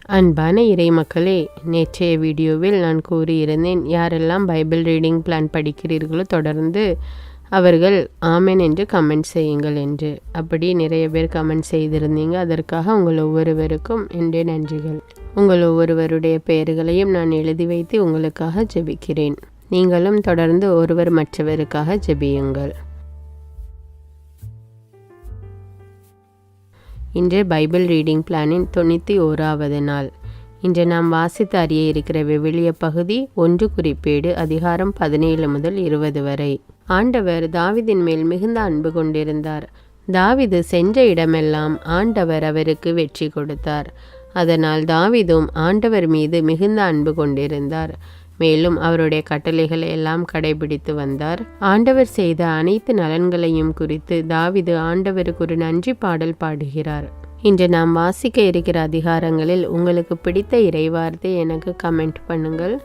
அன்பான இறை மக்களே, நேற்றைய வீடியோவில் நான் கூறியிருந்தேன், யாரெல்லாம் பைபிள் ரீடிங் பிளான் படிக்கிறீர்களோ தொடர்ந்து அவர்கள் ஆமென் என்று கமெண்ட் செய்யுங்கள் என்று. அப்படி நிறைய பேர் கமெண்ட் செய்திருந்தீங்க. அதற்காக உங்கள் ஒவ்வொருவருக்கும் என்னுடைய நன்றிகள். உங்கள் ஒவ்வொருவருடைய பெயர்களையும் நான் எழுதி வைத்து உங்களுக்காக ஜெபிக்கிறேன். நீங்களும் தொடர்ந்து ஒருவர் மற்றவருக்காக ஜெபியுங்கள். இன்று பைபிள் ரீடிங் பிளானின் 91வது நாள். இன்று நாம் வாசித்து அறிய இருக்கிற விவிலிய பகுதி 1 குறிப்பேடு அதிகாரம் 17 முதல் 20 வரை. ஆண்டவர் தாவீதின் மேல் மிகுந்த அன்பு கொண்டிருந்தார். தாவீது சென்ற இடமெல்லாம் ஆண்டவர் அவருக்கு வெற்றி கொடுத்தார். அதனால் தாவீதும் ஆண்டவர் மீது மிகுந்த அன்பு கொண்டிருந்தார். மேலும் அவருடைய கட்டளைகளை எல்லாம் கடைபிடித்து வந்தார். ஆண்டவர் செய்த அனைத்து நலன்களையும் குறித்து தாவீது ஆண்டவருக்கு ஒரு நன்றி பாடல் பாடுகிறார். இன்று நாம் வாசிக்க இருக்கிற அதிகாரங்களில் உங்களுக்கு பிடித்த இறைவார்த்தை எனக்கு கமெண்ட் பண்ணுங்கள்.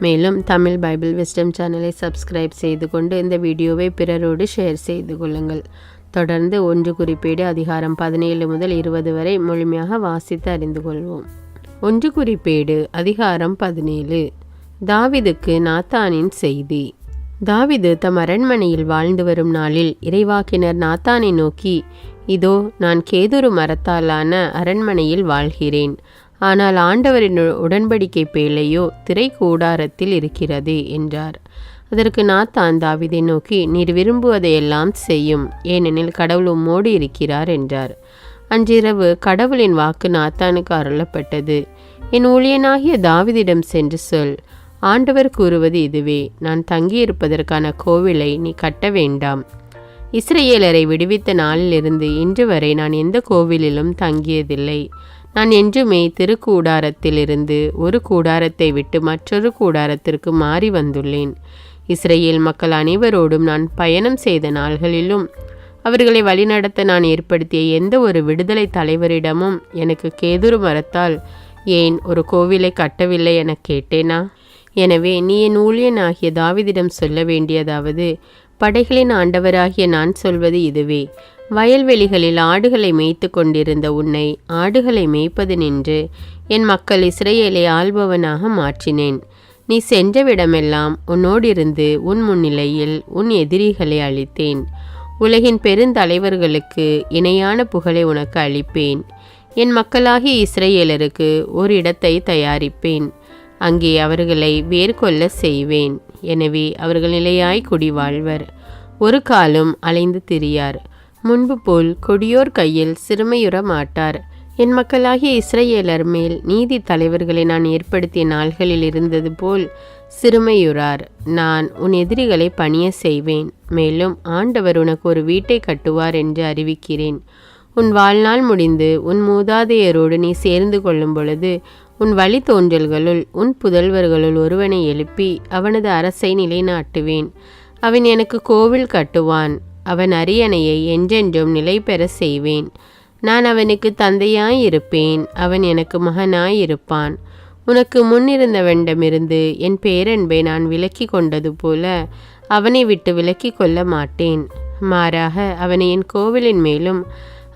மேலும் தமிழ் பைபிள் விஸ்டம் சேனலை சப்ஸ்கிரைப் செய்து கொண்டு இந்த வீடியோவை பிறரோடு ஷேர் செய்து கொள்ளுங்கள். தொடர்ந்து 1 குறிப்பேடு அதிகாரம் 17 முதல் 20 வரை முழுமையாக வாசித்து அறிந்து கொள்வோம். 1 குறிப்பேடு அதிகாரம் 17. தாவீதுக்கு நாத்தானின் செய்தி. தாவீது தம் அரண்மனையில் வாழ்ந்து வரும் நாளில் இறைவாக்கினர் நாத்தானை நோக்கி, இதோ நான் கேதுரு மரத்தாலான அரண்மனையில் வாழ்கிறேன். ஆனால் ஆண்டவரின் உடன்படிக்கை பேழையோ திரை கூடாரத்தில் இருக்கிறது என்றார். அதற்கு நாத்தான் தாவீதை நோக்கி, நீர் விரும்புவதையெல்லாம் செய்யும், ஏனெனில் கடவுள் உம்மோடு இருக்கிறார் என்றார். அன்றிரவு கடவுளின் வாக்கு நாத்தானுக்கு அருளப்பட்டது. என் ஊழியனாகிய தாவீதிடம் சென்று சொல், ஆண்டவர் கூறுவது இதுவே, நான் தங்கியிருப்பதற்கான கோவிலை நீ கட்ட வேண்டாம். இஸ்ரவேலரை விடுவித்த நாளிலிருந்து இன்று வரை நான் எந்த கோவிலிலும் தங்கியதில்லை. நான் என்றுமே திருக்கூடாரத்திலிருந்து ஒரு கூடாரத்தை விட்டு மற்றொரு கூடாரத்திற்கு மாறி வந்துள்ளேன். இஸ்ரவேல் மக்கள் அனைவரோடும் நான் பயணம் செய்த நாள்களிலும் அவர்களை வழிநடத்த நான் ஏற்படுத்திய எந்த ஒரு விடுதலை தலைவரிடமும் எனக்கு கேதுரு மரத்தால் ஏன் ஒரு கோவிலை கட்டவில்லை என கேட்டேனா? எனவே நீ என் ஊழியனாகிய தாவீதிடம் சொல்ல வேண்டியதாவது, படைகளின் ஆண்டவராகிய நான் சொல்வது இதுவே, வயல்வெளிகளில் ஆடுகளை மேய்த்து கொண்டிருந்த உன்னை ஆடுகளை மேய்ப்பது நின்று என் மக்கள் இஸ்ரவேலை ஆள்பவனாக மாற்றினேன். நீ சென்றவிடமெல்லாம் உன்னோடிருந்து உன் முன்னிலையில் உன் எதிரிகளை அழித்தேன். உலகின் பெருந்தலைவர்களுக்கு இணையான புகழை உனக்கு அளிப்பேன். என் மக்களாகிய இஸ்ரவேலருக்கு ஒரு இடத்தை தயாரிப்பேன். அங்கே அவர்களை வேர்கொள்ள செய்வேன். எனவே அவர்கள் நிலையாய் குடிவாழ்வர், ஒரு காலும் அலைந்து திரியார். முன்பு போல் கொடியோர் கையில் சிறுமையுற மாட்டார். என் மக்களாகிய இஸ்ரவேலர் மேல் நீதி தலைவர்களை நான் ஏற்படுத்திய நாள்களில் இருந்தது போல் சிறுமையுறார். நான் உன் எதிரிகளை பணிய செய்வேன். மேலும் ஆண்டவர் உனக்கு ஒரு வீட்டை கட்டுவார் என்று அறிவிக்கிறேன். உன் வாழ்நாள் முடிந்து உன் மூதாதையரோடு நீ சேர்ந்து கொள்ளும் பொழுது உன் வழித்தோன்றல்களுள் உன் புதல்வர்களுள் ஒருவனை எழுப்பி அவனது அரசை நிலைநாட்டுவேன். அவன் எனக்கு கோவில் கட்டுவான். அவன் அரியணையை என்றென்றும் நிலை பெற செய்வேன். நான் அவனுக்கு தந்தையாயிருப்பேன், அவன் எனக்கு மகனாயிருப்பான். உனக்கு முன்னிருந்தவனிடமிருந்து என் பேரன்பை நான் விலக்கி கொண்டது போல அவனை விட்டு விலக்கி கொள்ள மாட்டேன். மாறாக அவனை என் கோவிலின் மேலும்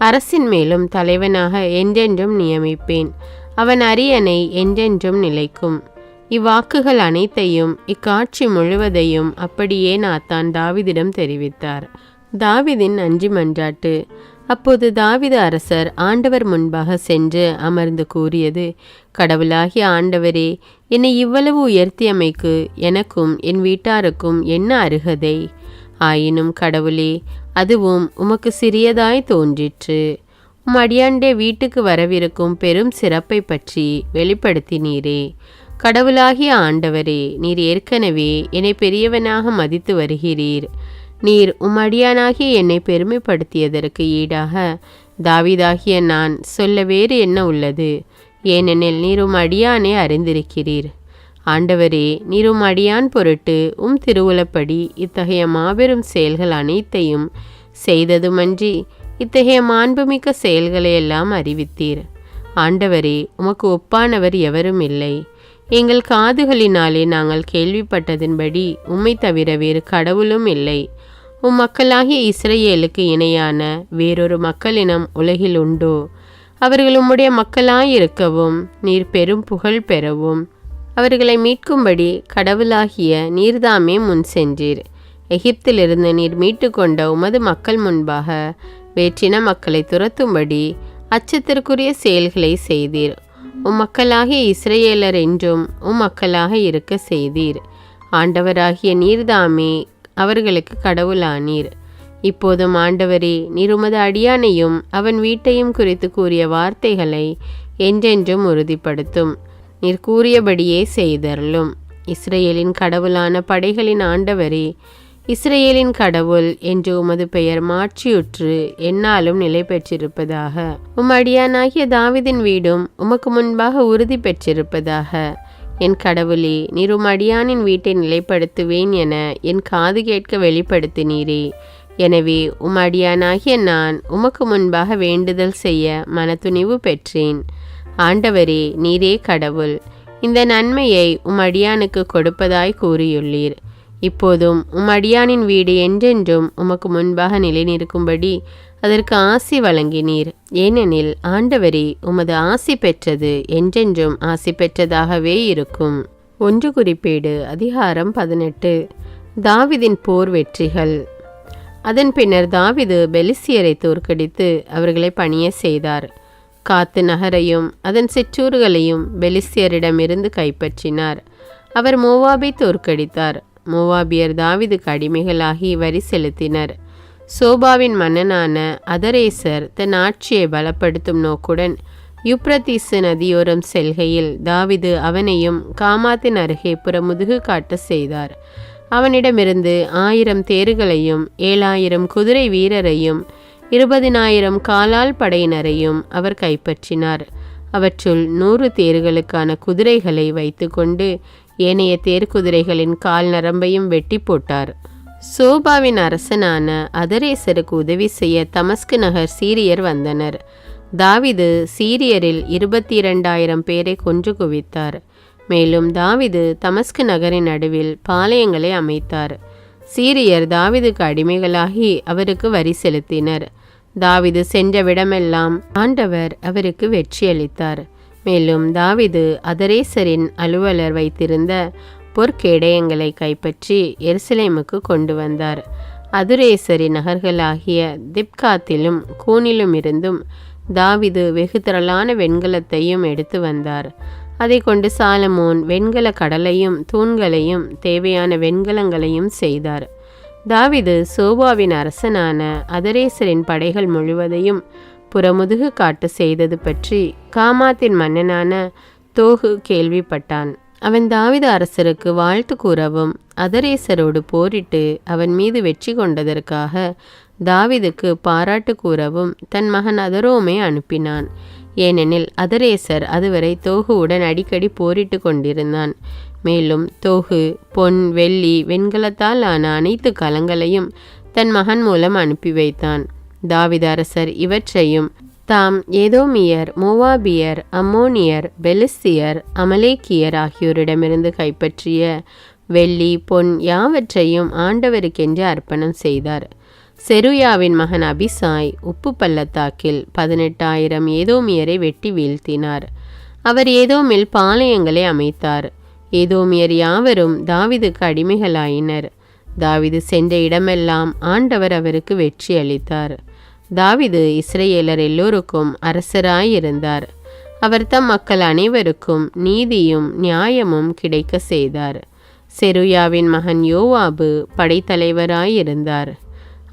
அரசின் மேலும் தலைவனாக என்றென்றும் நியமிப்பேன். அவன் அரியணை என்றென்றும் நிலைக்கும். இவ்வாக்குகள் அனைத்தையும் இக்காட்சி முழுவதையும் அப்படியே நாத்தான் தாவீதிடம் தெரிவித்தார். தாவீதின் நன்றி மன்றாட்டு. அப்போது தாவீது அரசர் ஆண்டவர் முன்பாக சென்று அமர்ந்து கூறியது, கடவுளாகிய ஆண்டவரே, என்னை இவ்வளவு உயர்த்தியமைக்கு எனக்கும் என் வீட்டாருக்கும் என்ன அருகதை? ஆயினும் கடவுளே, அதுவும் உமக்கு சிறியதாய் தோன்றிற்று. உம் அடியாண்டே வீட்டுக்கு வரவிருக்கும் பெரும் சிறப்பை பற்றி வெளிப்படுத்தினீரே. கடவுளாகிய ஆண்டவரே, நீர் ஏற்கனவே என்னை பெரியவனாக மதித்து வருகிறீர். நீர் உம் அடியானாகிய என்னை பெருமைப்படுத்தியதற்கு ஈடாக தாவீதாகிய நான் சொல்ல வேறு என்ன உள்ளது? ஏனெனில் நீர் உம் அடியானை அறிந்திருக்கிறீர். ஆண்டவரே, நீர் உம் அடியான் பொருட்டு உம் திருவுளப்படி இத்தகைய மாபெரும் செயல்கள் அனைத்தையும் செய்ததுமன்றி இத்தகைய மாண்புமிக்க செயல்களை எல்லாம் அறிவித்தீர். ஆண்டவரே, உமக்கு ஒப்பானவர் எவரும் இல்லை. எங்கள் காதுகளினாலே நாங்கள் கேள்விப்பட்டதின்படி உம்மை தவிர வேறு கடவுளும் இல்லை. உம் மக்களாகிய இஸ்ரவேலுக்கு இணையான வேறொரு மக்களினம் உலகில் உண்டோ? அவர்கள் உம்முடைய மக்களாயிருக்கவும் நீர் பெரும் புகழ் பெறவும் அவர்களை மீட்கும்படி கடவுளாகிய நீர்தாமே முன் சென்றீர். எகிப்திலிருந்து நீர் மீட்டு கொண்ட உமது மக்கள் முன்பாக வேற்றின மக்களை துரத்தும்படி அச்சத்திற்குரிய செயல்களை செய்தீர். மக்களாகிய இஸ்ரவேலர் என்றும் மக்களாக இருக்க செய்தீர். ஆண்டவராகிய நீர்தாமே அவர்களுக்கு கடவுளானீர். இப்போதும் ஆண்டவரே, நீர் உமது அடியானையும் அவன் வீட்டையும் குறித்து கூறிய வார்த்தைகளை என்றென்றும் உறுதிப்படுத்தும். நீர் கூறியபடியே செய்தருளும். இஸ்ரவேலின் கடவுளான படைகளின் ஆண்டவரே, இஸ்ரவேலின் கடவுள் என்று உமது பெயர் மாற்றியுற்று எந்நாளும் நிலை பெற்றிருப்பதாக. அடியானாகிய தாவீதின் வீடும் உமக்கு முன்பாக உறுதி பெற்றிருப்பதாக. என் கடவுளே, நீர் அடியானின் வீட்டை நிலைப்படுத்துவேன் என என் காது கேட்க வெளிப்படுத்தினீரே. எனவே அடியானாகிய நான் உமக்கு முன்பாக வேண்டுதல் செய்ய மனத்துணிவு பெற்றேன். ஆண்டவரே, நீரே கடவுள். இந்த நன்மையை அடியானுக்கு கொடுப்பதாய் கூறியுள்ளீர். இப்போதும் அடியானின் வீடு என்றென்றும் உமக்கு முன்பாக நிலை நிற்கும்படி அதற்கு ஆசி வழங்கினீர். ஏனெனில் ஆண்டவரே, உமது ஆசி பெற்றது என்றென்றும் ஆசி பெற்றதாகவே இருக்கும். 1 குறிப்பேடு அதிகாரம் 18. தாவீதின் போர் வெற்றிகள். அதன் பின்னர் தாவீது பெலிஸ்தியரை தோற்கடித்து அவர்களை பணிய செய்தார். காத்து நகரையும் அதன் சிற்றூர்களையும் பெலிஸ்தியரிடமிருந்து கைப்பற்றினார். அவர் மோவாபை தோற்கடித்தார். மோவாபியர் தாவீதுக்கு அடிமைகளாகி வரி செலுத்தினர். சோபாவின் மன்னனான அதரேசர் தன் ஆட்சியை பலப்படுத்தும் நோக்குடன் யூப்ரத்தீசு நதியோரம் செல்கையில் தாவீது அவனையும் காமாத்தின் அருகே புறமுதுகு காட்ட செய்தார். அவனிடமிருந்து 1000 தேர்களையும் 7000 குதிரை வீரரையும் 20,000 காலால் படையினரையும் அவர் கைப்பற்றினார். அவற்றுள் 100 தேர்களுக்கான குதிரைகளை வைத்து கொண்டு ஏனைய தேர்குதிரைகளின் கால் நரம்பையும் வெட்டி போட்டார். சோபாவின் அரசனான அதரேசருக்கு உதவி செய்ய தமஸ்கு நகர் சீரியர் வந்தனர். தாவீது சீரியரில் 22,000 பேரை கொன்று குவித்தார். மேலும் தாவீது தமஸ்கு நகரின் நடுவில் பாளையங்களை அமைத்தார். சீரியர் தாவீதுக்கு அடிமைகளாகி அவருக்கு வரி செலுத்தினர். தாவீது சென்ற விடமெல்லாம் ஆண்டவர் அவருக்கு வெற்றியளித்தார். மேலும் தாவீது அதரேசரின் அலுவலர் வைத்திருந்த பொற்கேடயங்களை கைப்பற்றி எருசலேமுக்கு கொண்டு வந்தார். அதுரேசரின் நகர்களாகிய திப்காத்திலும் கூனிலும் இருந்தும் தாவீது வெகு திரளான வெண்கலத்தையும் எடுத்து வந்தார். அதை கொண்டு சாலமோன் வெண்கல கடலையும் தூண்களையும் தேவையான வெண்கலங்களையும் செய்தார். தாவீது சோபாவின் அரசனான அதரேசரின் படைகள் முழுவதையும் புறமுதுகு காட்டு செய்தது பற்றி காமாத்தின் மன்னனான தோகு கேள்விப்பட்டான். அவன் தாவீது அரசருக்கு வாழ்த்து கூறவும் அதரேசரோடு போரிட்டு அவன் மீது வெற்றி கொண்டதற்காக தாவீதுக்கு பாராட்டு கூறவும் தன் மகன் அதரோமை அனுப்பினான். ஏனெனில் அதரேசர் அதுவரை தோகுவுடன் அடிக்கடி போரிட்டு கொண்டிருந்தான். மேலும் தோகு பொன் வெள்ளி வெண்கலத்தால் ஆன அனைத்து கலங்களையும் தன் மகன் மூலம் அனுப்பி வைத்தான். தாவீது அரசர் இவற்றையும் தாம் ஏதோமியர், மோவாபியர், அம்மோனியர், பெலிஸ்தியர், அமலேக்கியர் ஆகியோரிடமிருந்து கைப்பற்றிய வெள்ளி பொன் யாவற்றையும் ஆண்டவருக்கென்று அர்ப்பணம் செய்தார். செருயாவின் மகன் அபிசாய் உப்பு பள்ளத்தாக்கில் 18,000 ஏதோமியரை வெட்டி வீழ்த்தினார். அவர் ஏதோமில் பாளையங்களை அமைத்தார். ஏதோமியர் யாவரும் தாவீதுக்கு அடிமைகளாயினர். தாவீது சென்ற இடமெல்லாம் ஆண்டவர் அவருக்கு வெற்றி அளித்தார். தாவீது இஸ்ரவேலர் எல்லோருக்கும் அரசராயிருந்தார். அவர் தம் மக்கள் அனைவருக்கும் நீதியும் நியாயமும் கிடைக்க செய்தார். செருயாவின் மகன் யோவாபு படைத்தலைவராயிருந்தார்.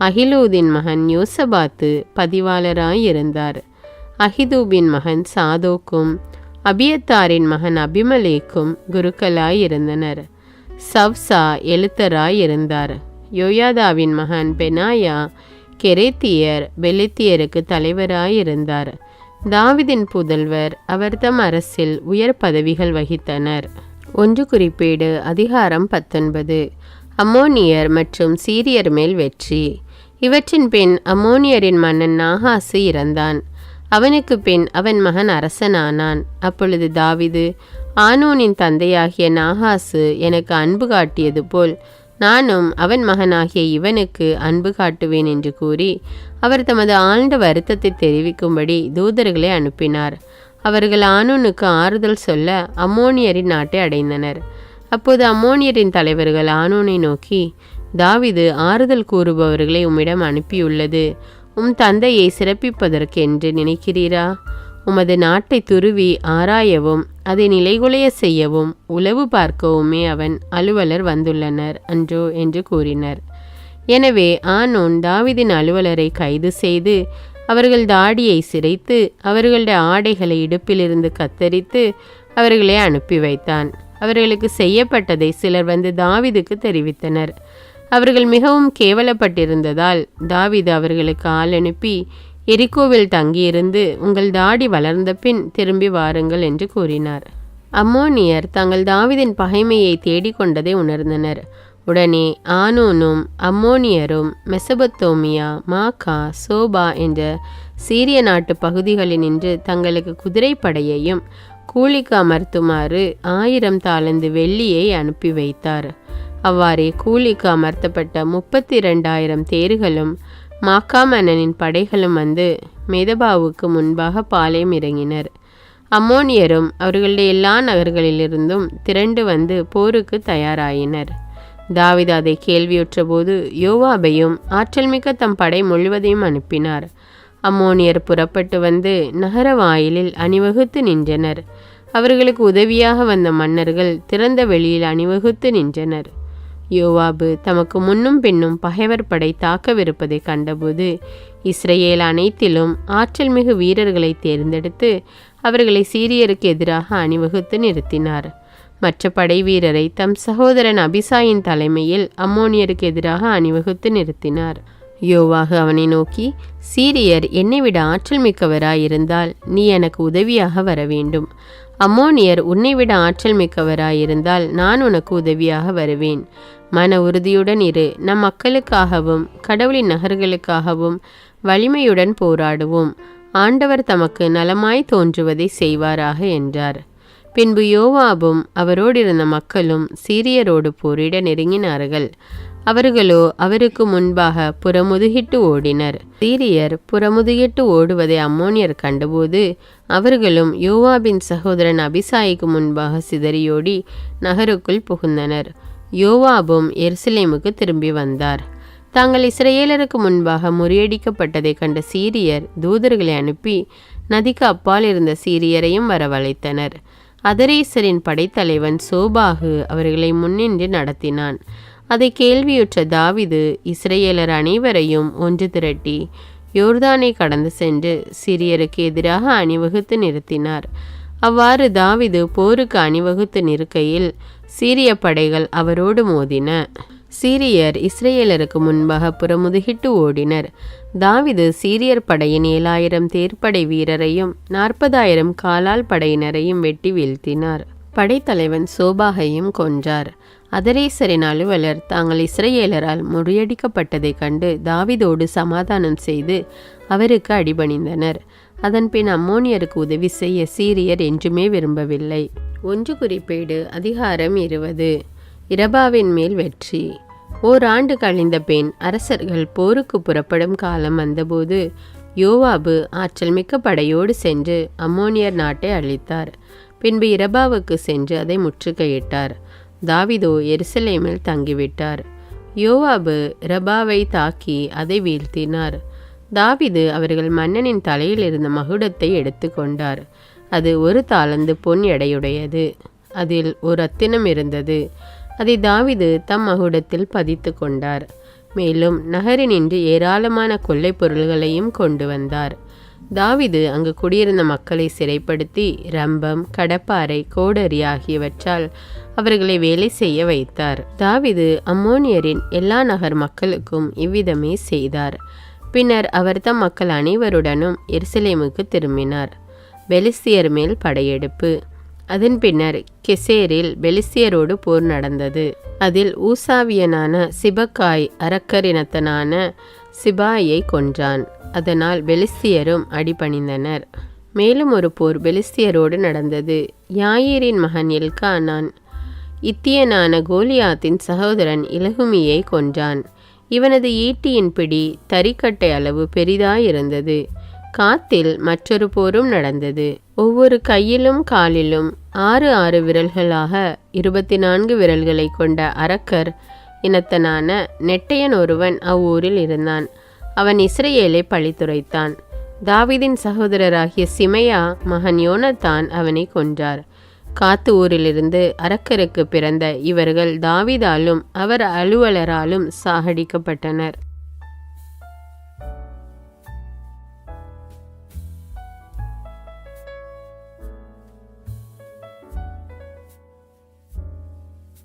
அகிலூதின் மகன் யோசபாத்து பதிவாளராயிருந்தார். அகிதூபின் மகன் சாதோக்கும் அபியத்தாரின் மகன் அபிமலேக்கும் குருக்களாயிருந்தனர். சவ்சா எழுத்தராயிருந்தார். யோயாதாவின் மகன் பெனாயா கெரேத்தியர் பெலித்தியருக்கு தலைவராயிருந்தார். தாவீதின் புதல்வர் அவர் தம் அரசில் உயர் பதவிகள் வகித்தனர். 1 குறிப்பேடு அதிகாரம் 19. அம்மோனியர் மற்றும் சீரியர் மேல் வெற்றி. இவற்றின் பின் அம்மோனியரின் மன்னன் நாகாசு இறந்தான். அவனுக்கு பின் அவன் மகன் அரசனானான். அப்பொழுது தாவீது, ஆனூனின் தந்தையாகிய நாகாசு எனக்கு அன்பு காட்டியது போல் நானும் அவன் மகனாகிய இவனுக்கு அன்பு காட்டுவேன் என்று கூறி அவர் தமது ஆழ்ந்த வருத்தத்தை தெரிவிக்கும்படி தூதர்களை அனுப்பினார். அவர்கள் ஆனூனுக்கு ஆறுதல் சொல்ல அம்மோனியரின் நாட்டை அடைந்தனர். அப்போது அம்மோனியரின் தலைவர்கள் ஆனூனை நோக்கி, தாவீது ஆறுதல் கூறுபவர்களை உம்மிடம் அனுப்பியுள்ளது உம் தந்தையை சிறப்பிப்பதற்கு என்று நினைக்கிறீரா? உமது நாட்டை துருவி ஆராயவும் அதை நிலைகுலைய செய்யவும் உளவு பார்க்கவுமே அவன் அலுவலர் வந்துள்ளனர் அன்றோ என்று கூறினர். எனவே ஆனூன் தாவீதின் அலுவலரை கைது செய்து அவர்கள் தாடியை சிரைத்து அவர்களுடைய ஆடைகளை இடுப்பிலிருந்து கத்தரித்து அவர்களை அனுப்பி வைத்தான். அவர்களுக்கு செய்யப்பட்டதை சிலர் வந்து தாவீதுக்கு தெரிவித்தனர். அவர்கள் மிகவும் கேவலப்பட்டிருந்ததால் தாவீது அவர்களுக்கு ஆள் அனுப்பி, எரிகோவில் தங்கியிருந்து உங்கள் தாடி வளர்ந்த பின் திரும்பி வாருங்கள் என்று கூறினார். அம்மோனியர் தங்கள் தாவீதின் பகைமையை தேடிக்கொண்டதை உணர்ந்தனர். உடனே ஆனூனும் அம்மோனியரும் மெசபத்தோமியா, மாக்கா, சோபா என்ற சீரிய நாட்டு பகுதிகளில் நின்று தங்களுக்கு குதிரைப்படையையும் கூலிக்கு அமர்த்துமாறு 1000 தாலந்து வெள்ளியை அனுப்பி வைத்தார். அவ்வாறே கூலிக்கு அமர்த்தப்பட்ட 32,000 தேர்களும் மாக்கா மன்னனின் படைகளும் வந்து மேதபாவுக்கு முன்பாக பாளையம் இறங்கினர். அம்மோனியரும் அவர்களுடைய எல்லா நகர்களிலிருந்தும் திரண்டு வந்து போருக்கு தயாராயினர். தாவீது அதை கேள்வியுற்ற போது யோவாபையும் ஆற்றல்மிக்க தம் படை முழுவதையும் அனுப்பினார். அம்மோனியர் புறப்பட்டு வந்து நகர வாயிலில் அணிவகுத்து நின்றனர். அவர்களுக்கு உதவியாக வந்த மன்னர்கள் திறந்த வெளியில் அணிவகுத்து நின்றனர். யோவாபு தமக்கு முன்னும் பின்னும் பகைவர் படை தாக்கவிருப்பதை கண்டபோது இஸ்ரேல் அனைத்திலும் ஆற்றல் மிகு வீரர்களை தேர்ந்தெடுத்து அவர்களை சீரியருக்கு எதிராக அணிவகுத்து நிறுத்தினார். மற்ற படை வீரரை தம் சகோதரன் அபிசாயின் தலைமையில் அம்மோனியருக்கு எதிராக அணிவகுத்து நிறுத்தினார். யோவாகு அவனை நோக்கி, சீரியர் என்னை விட ஆற்றல் மிக்கவராயிருந்தால் நீ எனக்கு உதவியாக வர வேண்டும். அம்மோனியர் உன்னை விட ஆற்றல் மிக்கவராயிருந்தால் நான் உனக்கு உதவியாக வருவேன். மன உறுதியுடன் இரு. நம் மக்களுக்காகவும் கடவுளின் நகர்களுக்காகவும் வலிமையுடன் போராடுவோம். ஆண்டவர் தமக்கு நலமாய் தோன்றுவதை செய்வாராக என்றார். பின்பு யோவாபும் அவரோடு இருந்த மக்களும் சீரியரோடு போரிட நெருங்கினார்கள். அவர்களோ அவருக்கு முன்பாக புறமுதுகிட்டு ஓடினர். சீரியர் புறமுதுகிட்டு ஓடுவதை அம்மோனியர் கண்டபோது அவர்களும் யோவாபின் சகோதரன் அபிசாய்க்கு முன்பாக சிதறியோடி நகருக்குள் புகுந்தனர். யோவாபும் எருசலேமுக்கு திரும்பி வந்தார். தாங்கள் இஸ்ரேலருக்கு முன்பாக முறியடிக்கப்பட்டதை கண்ட சீரியர் தூதர்களை அனுப்பி நதிக்கு அப்பால் இருந்த சீரியரையும் வரவழைத்தனர். அதரேசரின் படைத்தலைவன் சோபாகு அவர்களை முன்னின்று நடத்தினான். அதை கேள்வியுற்ற தாவீது இஸ்ரேலர் அனைவரையும் ஒன்று திரட்டி யோர்தானை கடந்து சென்று சீரியருக்கு எதிராக அணிவகுத்து நிறுத்தினார். அவ்வாறு தாவீது போருக்கு அணிவகுத்து நிற்கையில் சீரிய படைகள் அவரோடு மோதின. சீரியர் இஸ்ரேலருக்கு முன்பாக புறமுதுகிட்டு ஓடினர். தாவீது சீரியர் படையின் 7,000 தேர்ப்படை வீரரையும் 40,000 காலால் படையினரையும் வெட்டி வீழ்த்தினார். படைத்தலைவன் சோபாகையும் கொன்றார். அதரேசரின் அலுவலர் தாங்கள் இஸ்ரேலரால் முறியடிக்கப்பட்டதைக் கண்டு தாவீதோடு சமாதானம் செய்து அவருக்கு அடிபணிந்தனர். அதன்பின் அம்மோனியருக்கு உதவி செய்ய சீரியர் என்றுமே விரும்பவில்லை. 1 குறிப்பேடு அதிகாரம் 20. இரபாவின் மேல் வெற்றி. ஓராண்டு கழிந்த பின் அரசர்கள் போருக்கு புறப்படும் காலம் வந்தபோது யோவாபு ஆற்றல் மிக்க படையோடு சென்று அம்மோனியர் நாட்டை அழித்தார். பின்பு இரபாவுக்கு சென்று அதை முற்றுகையிட்டார். தாவீதோ எருசலேமில் தங்கிவிட்டார். யோவாபு ரபாவை தாக்கி அதை வீழ்த்தினார். தாவீது அவர்கள் மன்னனின் தலையில் இருந்த மகுடத்தை எடுத்து கொண்டார். அது 1 தாலந்து பொன் எடையுடையது. அதில் ஒரு ரத்தினம் இருந்தது. அதை தாவீது தம் மகுடத்தில் பதித்து கொண்டார். மேலும் நகரினின்று ஏராளமான கொள்ளை பொருள்களையும் கொண்டு வந்தார். தாவீது அங்கு குடியிருந்த மக்களை சிறைப்படுத்தி ரம்பம், கடப்பாறை, கோடரி ஆகியவற்றால் அவர்களை வேலை செய்ய வைத்தார். தாவீது அம்மோனியரின் எல்லா நகர் மக்களுக்கும் இவ்விதமே செய்தார். பின்னர் அவர் தம் மக்கள் அனைவருடனும் எருசலேமுக்கு திரும்பினார். பெலிஸ்தியர் மேல் படையெடுப்பு. அதன் பின்னர் கெசேரில் பெலிஸ்தியரோடு போர் நடந்தது. அதில் ஊசாவியனான சிபக்காய் அரக்கரினத்தனான சிபாயை கொன்றான். அதனால் பெலிஸ்தியரும் அடிபணிந்தனர். மேலும் ஒரு போர் பெலிஸ்தியரோடு நடந்தது. யாயீரின் மகன் எல்கானான் இத்தியனான கோலியாத்தின் சகோதரன் இலகுமியை கொன்றான். இவனது ஈட்டியின் பிடி தறிக்கட்டை அளவு பெரிதாயிருந்தது. காத்தில் மற்றொரு போரும் நடந்தது. ஒவ்வொரு கையிலும் காலிலும் 6 விரல்களாக 24 விரல்களை கொண்ட அரக்கர் இனத்தனான நெட்டையன் ஒருவன் அவ்வூரில் இருந்தான். அவன் இஸ்ரவேலை பழித்துரைத்தான். தாவீதின் சகோதரராகிய சிமையா மகன் யோனத்தான் அவனை கொன்றார். காத்து ஊரிலிருந்து அரக்கருக்கு பிறந்த இவர்கள் தாவீதாலும் அவர் அலுவலராலும் சாகடிக்கப்பட்டனர்.